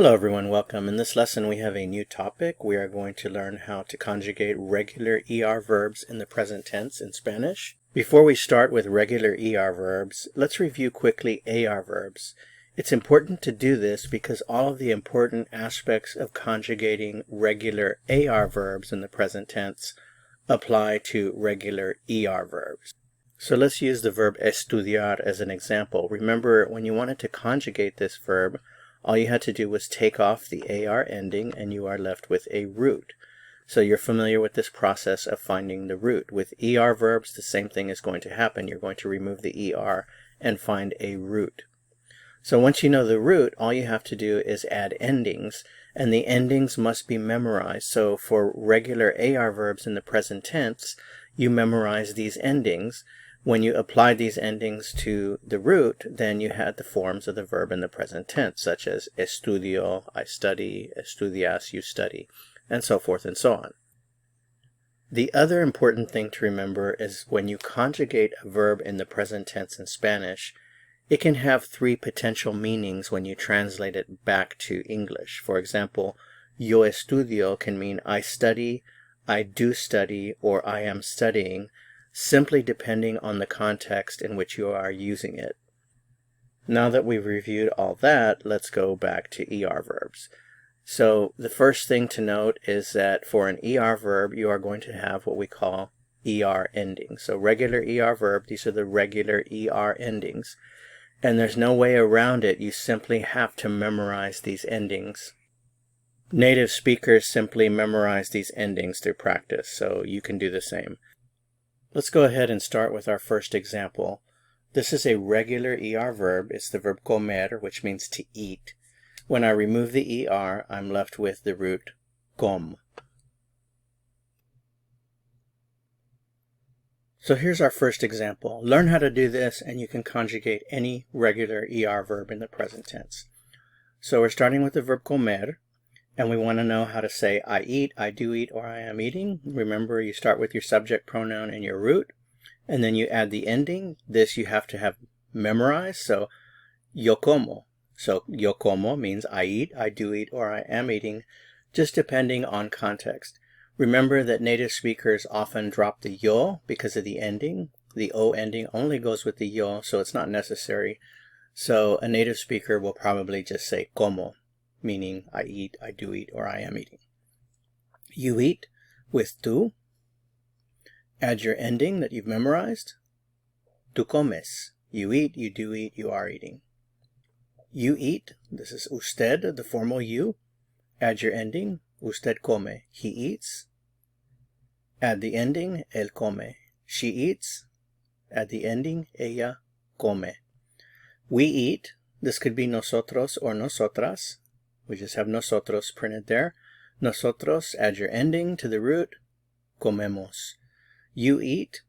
Hello everyone, welcome. In this lesson we have a new topic. We are going to learn how to conjugate regular ER verbs in the present tense in Spanish. Before we start with regular ER verbs, let's review quickly AR verbs. It's important to do this because all of the important aspects of conjugating regular AR verbs in the present tense apply to regular ER verbs. So let's use the verb estudiar as an example. Remember, when you wanted to conjugate this verb, all you had to do was take off the AR ending and you are left with a root. So you're familiar with this process of finding the root. With ER verbs, the same thing is going to happen. You're going to remove the ER and find a root. So once you know the root, all you have to do is add endings, and the endings must be memorized. So for regular AR verbs in the present tense, you memorize these endings. When you apply these endings to the root, then you had the forms of the verb in the present tense, such as estudio, I study, estudias, you study, and so forth and so on. The other important thing to remember is when you conjugate a verb in the present tense in Spanish, it can have three potential meanings when you translate it back to English. For example, yo estudio can mean I study, I do study, or I am studying, simply depending on the context in which you are using it. Now that we've reviewed all that, let's go back to ER verbs. So the first thing to note is that for an ER verb, you are going to have what we call ER endings. So regular ER verb, these are the regular ER endings. And there's no way around it. You simply have to memorize these endings. Native speakers simply memorize these endings through practice, so you can do the same. Let's go ahead and start with our first example. This is a regular ER verb. It's the verb comer, which means to eat. When I remove the ER, I'm left with the root com. So here's our first example. Learn how to do this and you can conjugate any regular ER verb in the present tense. So we're starting with the verb comer. And we want to know how to say I eat, I do eat, or I am eating. Remember, you start with your subject pronoun and your root, and then you add the ending. This you have to have memorized. So yo como. So yo como means I eat, I do eat, or I am eating, just depending on context. Remember that native speakers often drop the yo because of the ending. The o ending only goes with the yo, so it's not necessary. So a native speaker will probably just say como, meaning I eat, I do eat, or I am eating. You eat with tú. Add your ending that you've memorized. Tú comes. You eat, you do eat, you are eating. You eat. This is usted, the formal you. Add your ending. Usted come. He eats. Add the ending. Él come. She eats. Add the ending. Ella come. We eat. This could be nosotros or nosotras. We just have nosotros printed there. Nosotros, add your ending to the root, comemos. You eat.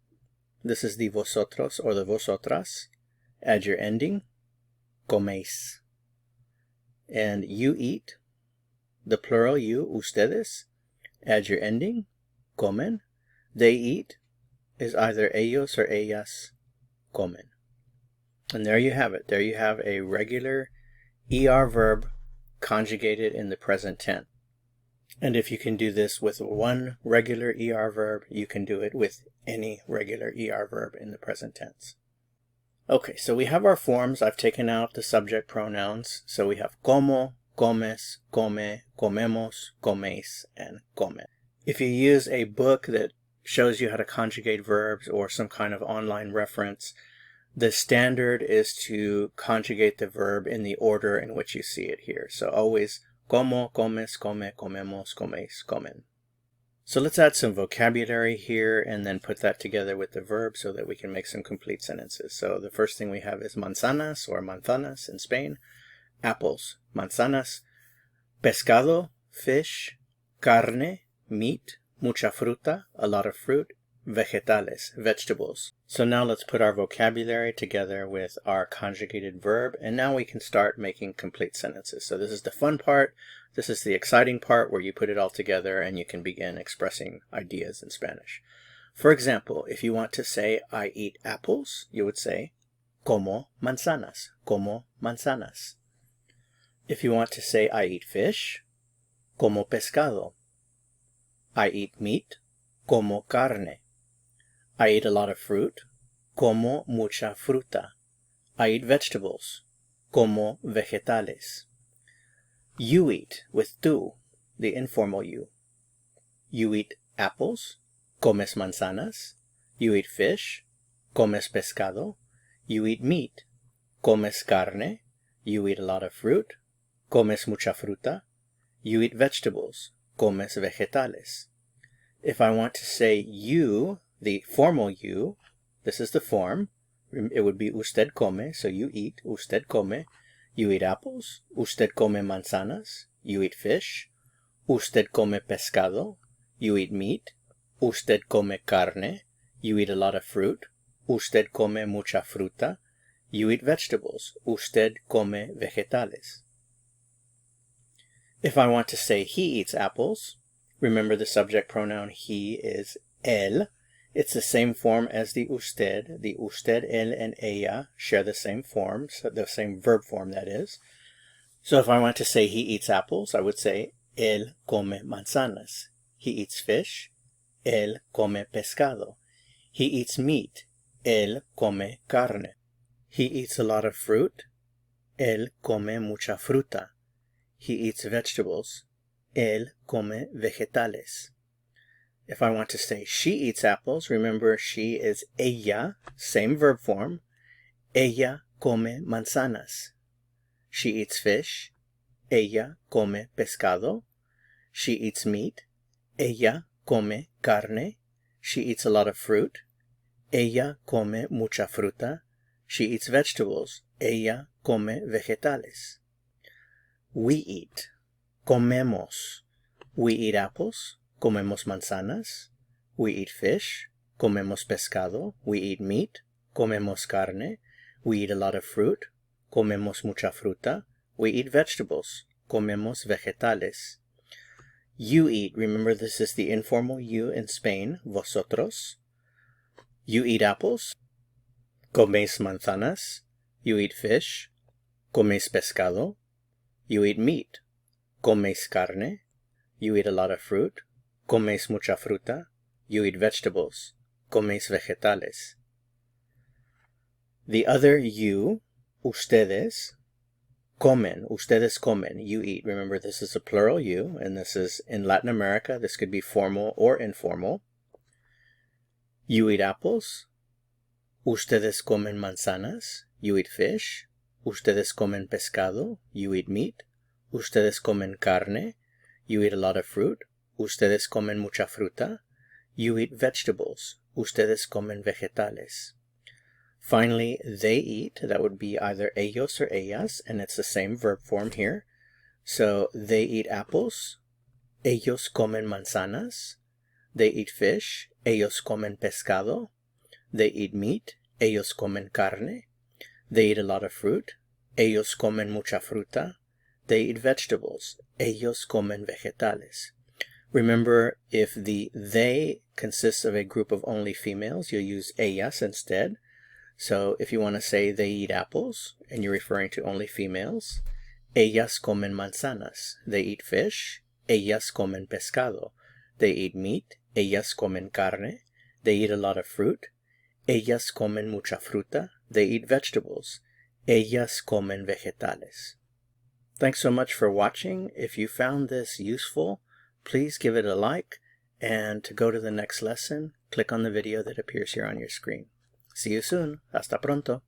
This is the vosotros or the vosotras. Add your ending, coméis. And you eat. The plural you, ustedes. Add your ending, comen. They eat is either ellos or ellas, comen. And there you have it. There you have a regular ER verb conjugated in the present tense. And if you can do this with one regular ER verb, you can do it with any regular ER verb in the present tense. Okay, so we have our forms. I've taken out the subject pronouns. So we have como, comes, come, comemos, coméis, and come. If you use a book that shows you how to conjugate verbs or some kind of online reference, the standard is to conjugate the verb in the order in which you see it here. So always como, comes, come, comemos, coméis, comen. So let's add some vocabulary here and then put that together with the verb so that we can make some complete sentences. So the first thing we have is manzanas or manzanas in Spain. Apples, manzanas. Pescado, fish. Carne, meat. Mucha fruta, a lot of fruit. Vegetales, vegetables. So now let's put our vocabulary together with our conjugated verb, and now we can start making complete sentences. So this is the fun part. This is the exciting part where you put it all together and you can begin expressing ideas in Spanish. For example, if you want to say I eat apples, you would say como manzanas, como manzanas. If you want to say I eat fish, como pescado. I eat meat, como carne. I eat a lot of fruit, como mucha fruta. I eat vegetables, como vegetales. You eat with tú, the informal you. You eat apples, comes manzanas. You eat fish, comes pescado. You eat meat, comes carne. You eat a lot of fruit, comes mucha fruta. You eat vegetables, comes vegetales. If I want to say you, the formal you, this is the form. It would be usted come, so you eat, usted come. You eat apples, usted come manzanas. You eat fish, usted come pescado. You eat meat, usted come carne. You eat a lot of fruit, usted come mucha fruta. You eat vegetables, usted come vegetales. If I want to say he eats apples, remember the subject pronoun he is él. It's the same form as the usted. The usted, él, and ella share the same form, so the same verb form that is. So if I want to say he eats apples, I would say él come manzanas. He eats fish, él come pescado. He eats meat, él come carne. He eats a lot of fruit, él come mucha fruta. He eats vegetables, él come vegetales. If I want to say she eats apples, remember she is ella, same verb form. Ella come manzanas. She eats fish, ella come pescado. She eats meat, ella come carne. She eats a lot of fruit, ella come mucha fruta. She eats vegetables, ella come vegetales. We eat, comemos. We eat apples, comemos manzanas. We eat fish, comemos pescado. We eat meat, comemos carne. We eat a lot of fruit, comemos mucha fruta. We eat vegetables, comemos vegetales. You eat, remember this is the informal you in Spain, vosotros. You eat apples, coméis manzanas. You eat fish, coméis pescado. You eat meat, coméis carne. You eat a lot of fruit, coméis mucha fruta. You eat vegetables, coméis vegetales. The other you, ustedes, comen, ustedes comen, you eat. Remember this is a plural you, and this is in Latin America. This could be formal or informal. You eat apples, ustedes comen manzanas. You eat fish, ustedes comen pescado. You eat meat, ustedes comen carne. You eat a lot of fruit, ustedes comen mucha fruta. You eat vegetables, ustedes comen vegetales. Finally, they eat, that would be either ellos or ellas, and it's the same verb form here. So they eat apples, ellos comen manzanas. They eat fish, ellos comen pescado. They eat meat, ellos comen carne. They eat a lot of fruit, ellos comen mucha fruta. They eat vegetables, ellos comen vegetales. Remember, if the they consists of a group of only females, you'll use ellas instead. So if you want to say they eat apples, and you're referring to only females, ellas comen manzanas. They eat fish, ellas comen pescado. They eat meat, ellas comen carne. They eat a lot of fruit, ellas comen mucha fruta. They eat vegetables, ellas comen vegetales. Thanks so much for watching. If you found this useful, please give it a like, and to go to the next lesson, click on the video that appears here on your screen. See you soon. Hasta pronto.